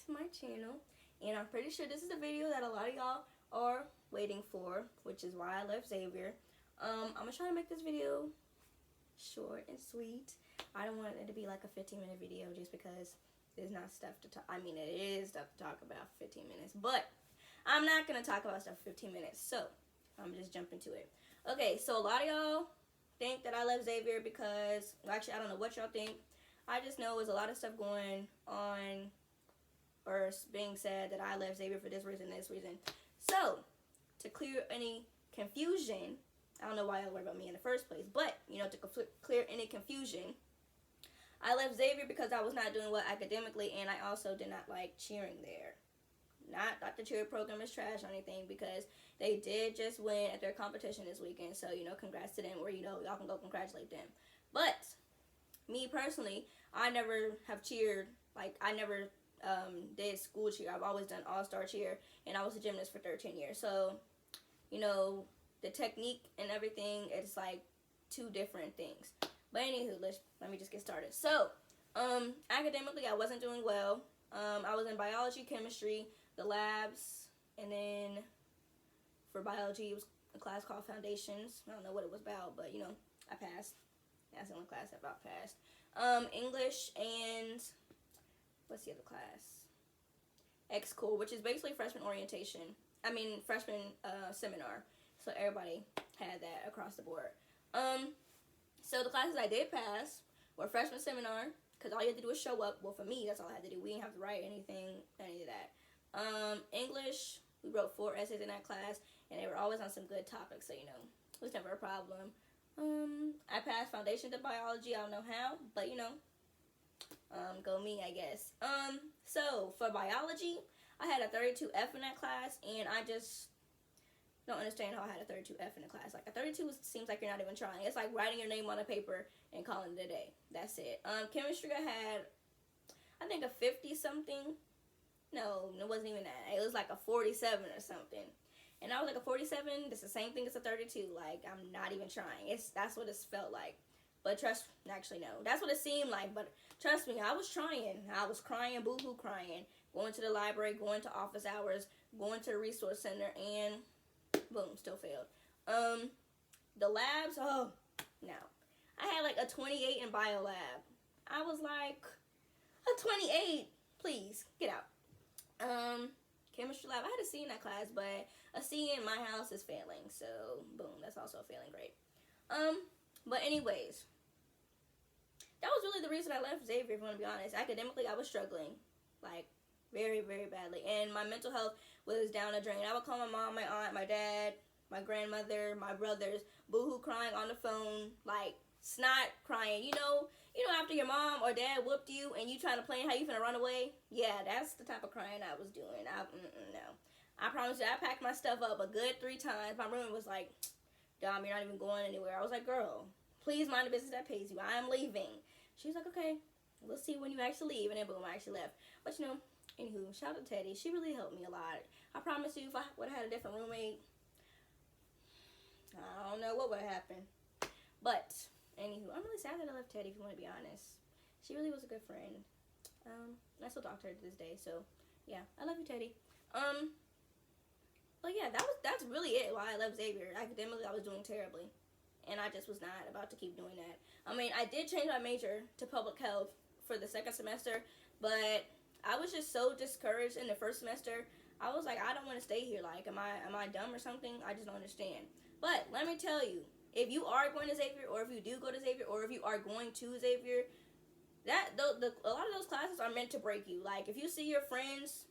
to my channel, and I'm pretty sure this is the video that a lot of y'all are waiting for, which is why I left Xavier. I'm gonna try to make this video short and sweet. I don't want it to be like a 15-minute video just because there's not stuff to talk. I mean, it is stuff to talk about for 15 minutes, but I'm not gonna talk about stuff for 15 minutes, so I'm just jump into it. Okay, so a lot of y'all think that I left Xavier because, well, actually, I don't know what y'all think. I just know there's a lot of stuff going on or being said that I left Xavier for this reason, this reason. So, to clear any confusion, I don't know why y'all worried about me in the first place, but, you know, to clear any confusion, I left Xavier because I was not doing well academically, and I also did not like cheering there. Not that the cheer program is trash or anything, because they did just win at their competition this weekend, so, you know, congrats to them, or, you know, y'all can go congratulate them. But me personally, I never have cheered, like, I never did school cheer. I've always done all-star cheer, and I was a gymnast for 13 years. So, you know, the technique and everything, it's like two different things. But anywho, let me just get started. So, academically, I wasn't doing well. I was in biology, chemistry, the labs, and then for biology, it was a class called Foundations. I don't know what it was about, but, you know, I passed. That's the only class I about passed. English and what's the other class? X-School, which is basically freshman orientation. I mean, freshman seminar. So everybody had that across the board. So the classes I did pass were freshman seminar, because all you had to do was show up. Well, for me, that's all I had to do. We didn't have to write anything, any of that. English, we wrote 4 essays in that class, and they were always on some good topics, so, you know, it was never a problem. I passed foundation to biology. I don't know how, but, you know, go me, I guess. So for biology, I had a 32F in that class, and I just don't understand how I had a 32F in the class. Like, a 32 seems like you're not even trying. It's like writing your name on a paper and calling it a day. That's it. Chemistry, I had, I think, a 50-something. No, it wasn't even that. It was like a 47 or something. And I was like, a 47, it's the same thing as a 32. Like, I'm not even trying. That's what it felt like. But actually, no. That's what it seemed like. But trust me, I was trying. I was crying, boo-hoo crying. Going to the library, going to office hours, going to the resource center, and boom, still failed. The labs, oh, no. I had like a 28 in bio lab. I was like, a 28? Please, get out. Chemistry lab, I had a C in that class, but a C in my house is failing, so boom, that's also a failing grade. But anyways, that was really the reason I left Xavier, if you want to be honest. Academically, I was struggling, like, very, very badly, and my mental health was down the drain. I would call my mom, my aunt, my dad, my grandmother, my brothers, boo-hoo crying on the phone, like, snot crying. You know, after your mom or dad whooped you and you trying to plan how you finna run away? Yeah, that's the type of crying I was doing. No. I promise you, I packed my stuff up a good 3 times. My roommate was like, Dom, you're not even going anywhere. I was like, girl, please mind the business that pays you. I am leaving. She was like, okay, we'll see when you actually leave. And then boom, I actually left. But, you know, anywho, shout out to Teddy. She really helped me a lot. I promise you, if I would have had a different roommate, I don't know what would have happened. But anywho, I'm really sad that I left Teddy, if you want to be honest. She really was a good friend. I still talk to her to this day, so yeah, I love you, Teddy. But yeah, that's really it why I left Xavier. Academically, I was doing terribly, and I just was not about to keep doing that. I mean, I did change my major to public health for the second semester, but I was just so discouraged in the first semester. I was like, I don't want to stay here. Like, am I dumb or something? I just don't understand. But let me tell you, if you are going to Xavier, or if you do go to Xavier, or if you are going to Xavier, a lot of those classes are meant to break you. Like, if you see your friends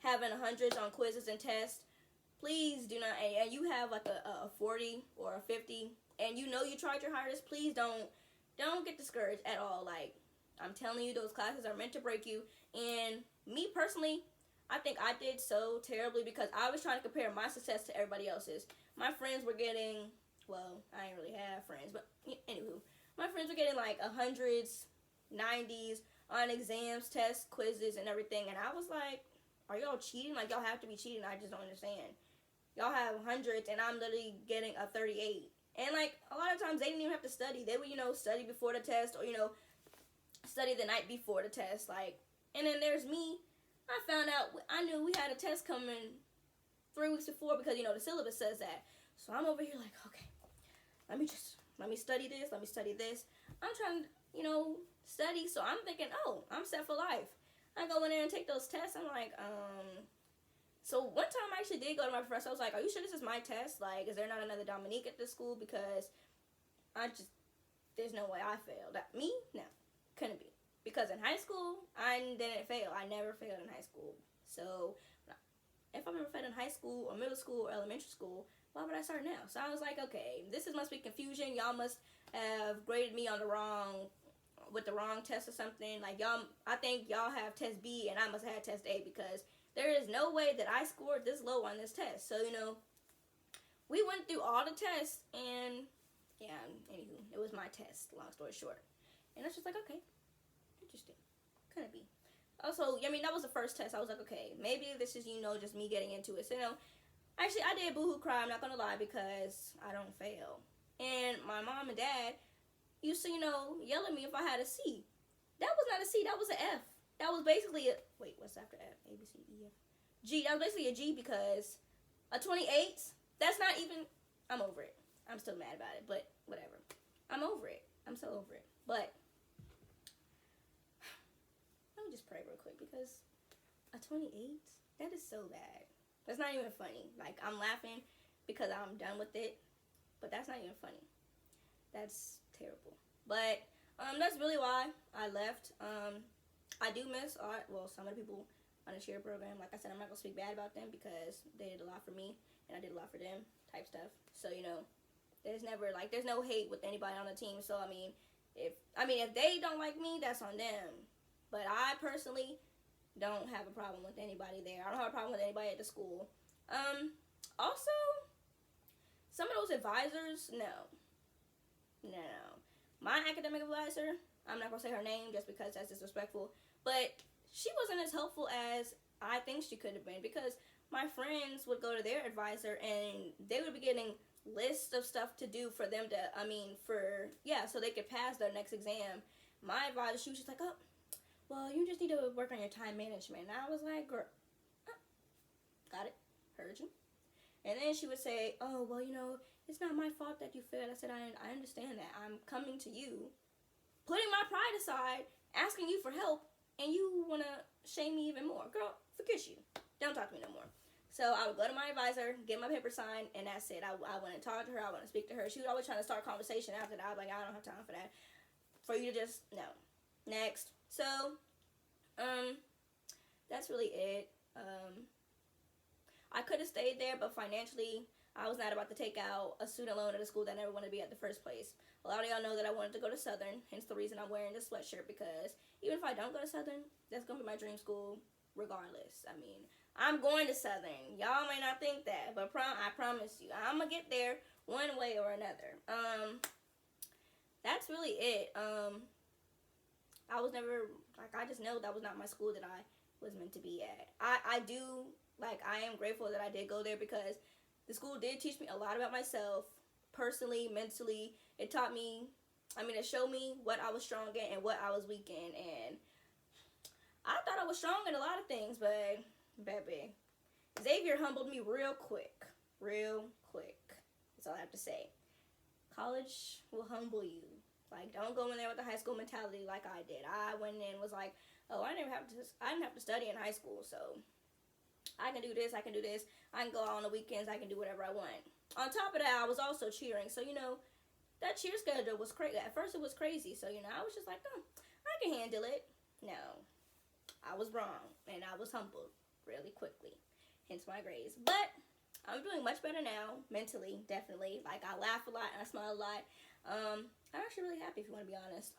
having 100s on quizzes and tests, please do not, and you have like a 40 or a 50, and you know you tried your hardest, please don't get discouraged at all. Like, I'm telling you, those classes are meant to break you. And me personally, I think I did so terribly because I was trying to compare my success to everybody else's. My friends were getting, well, I didn't really have friends, but anywho, my friends were getting like 100s, 90s on exams, tests, quizzes, and everything. And I was like, are y'all cheating? Like, y'all have to be cheating. I just don't understand. Y'all have 100s, and I'm literally getting a 38. And, like, a lot of times they didn't even have to study. They would, you know, study before the test, or, you know, study the night before the test. Like, and then there's me. I found out, I knew we had a test coming 3 weeks before because, the syllabus says that. So I'm over here like, okay, let me study this, let me study this. I'm trying to, study, so I'm thinking, oh, I'm set for life. I go in there and take those tests. I'm like, so one time I actually did go to my professor. I was like, are you sure this is my test? Like, is there not another Dominique at this school? Because there's no way I failed. Me? No, couldn't be. Because in high school, I didn't fail. I never failed in high school. So if I've ever failed in high school or middle school or elementary school, why would I start now? So I was like, okay, must be confusion. Y'all must have graded me on with the wrong test or something. Like, I think y'all have test B and I must have had test A, because there is no way that I scored this low on this test. So, we went through all the tests, and yeah, anywho, it was my test, long story short. And I was just like, okay, interesting. Couldn't be. Also, that was the first test. I was like, okay, maybe this is, just me getting into it. So, actually, I did boohoo cry, I'm not going to lie, because I don't fail. And my mom and dad used to, yell at me if I had a C. That was not a C, that was an F. That was basically wait, what's after F? A, B, C, D, F, G. That was basically a G, because a 28, that's not even, I'm over it. I'm still mad about it, but whatever. I'm over it. I'm so over it. But let me just pray real quick, because a 28, that is so bad. That's not even funny. Like, I'm laughing because I'm done with it, but that's not even funny. That's terrible. But that's really why I left. I do miss some of the people on the cheer program. Like I said, I'm not gonna speak bad about them because they did a lot for me and I did a lot for them, type stuff. So there's no hate with anybody on the team. So if they don't like me, that's on them. But I personally don't have a problem with anybody there. I don't have a problem with anybody at the school. Also, some of those advisors, no. My academic advisor, I'm not gonna say her name just because that's disrespectful, but she wasn't as helpful as I think she could have been, because my friends would go to their advisor and they would be getting lists of stuff to do for them to, so they could pass their next exam. My advisor, she was just like, oh, well, you just need to work on your time management. And I was like, girl, got it, heard you. And then she would say, oh, well, it's not my fault that you failed. I said, I understand that. I'm coming to you, putting my pride aside, asking you for help, and you want to shame me even more. Girl, forget you. Don't talk to me no more. So I would go to my advisor, get my paper signed, and that's it. I want to talk to her. I want to speak to her. She was always trying to start a conversation after that. I was like, I don't have time for that. For you to just, no. Next. So, that's really it. I could have stayed there, but financially, I was not about to take out a student loan at a school that I never wanted to be at the first place. A lot of y'all know that I wanted to go to Southern, hence the reason I'm wearing this sweatshirt, because even if I don't go to Southern, that's going to be my dream school regardless. I'm going to Southern. Y'all may not think that, but I promise you, I'm going to get there one way or another. That's really it. I was never, I just know that was not my school that I was meant to be at. I am grateful that I did go there, because the school did teach me a lot about myself, personally, mentally. It taught me, it showed me what I was strong in and what I was weak in. And I thought I was strong in a lot of things, but, baby, Xavier humbled me real quick. Real quick. That's all I have to say. College will humble you. Don't go in there with the high school mentality like I did. I went in and was like, oh, I didn't have to study in high school, so I can do this, I can do this. I can go out on the weekends, I can do whatever I want. On top of that, I was also cheering. So, that cheer schedule was crazy. At first, it was crazy. So, I was just like, I can handle it. No, I was wrong. And I was humbled really quickly. Hence my grades. But I'm doing much better now, mentally, definitely. I laugh a lot and I smile a lot. I'm actually really happy, if you want to be honest.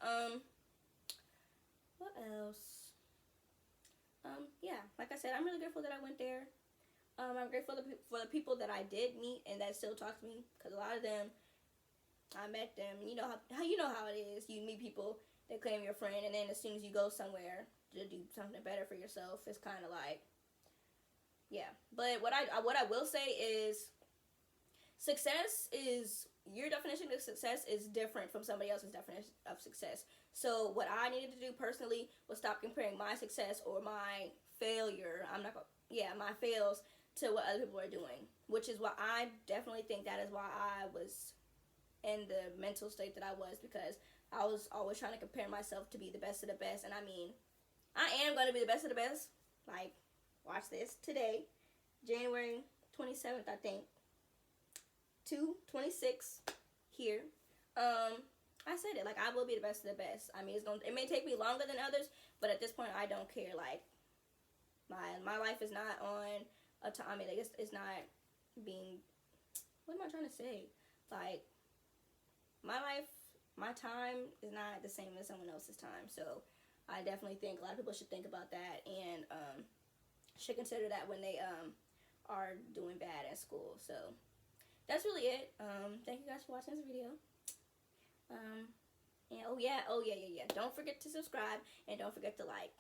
What else? Yeah, like I said, I'm really grateful that I went there. I'm grateful for the people that I did meet and that still talk to me, because a lot of them, I met them. You know how it is. You meet people that claim your friend, and then as soon as you go somewhere to do something better for yourself, it's kind of like, yeah. But what I will say is, your definition of success is different from somebody else's definition of success. So what I needed to do personally was stop comparing my success or my failure. I'm not gonna, yeah, my fails to what other people are doing, which is why I definitely think that is why I was in the mental state that I was, because I was always trying to compare myself to be the best of the best. And I mean, I am going to be the best of the best. Like, watch this today, January 27th, I think, 2/26 here. I said it, like, I will be the best of the best. I mean, it may take me longer than others, but at this point, I don't care. Like, my life is not on a time. I mean, like, it's not being, what am I trying to say? Like, my life, my time is not the same as someone else's time. So I definitely think a lot of people should think about that, and should consider that when they are doing bad at school. So that's really it. Thank you guys for watching this video. And oh yeah. Don't forget to subscribe, and don't forget to like.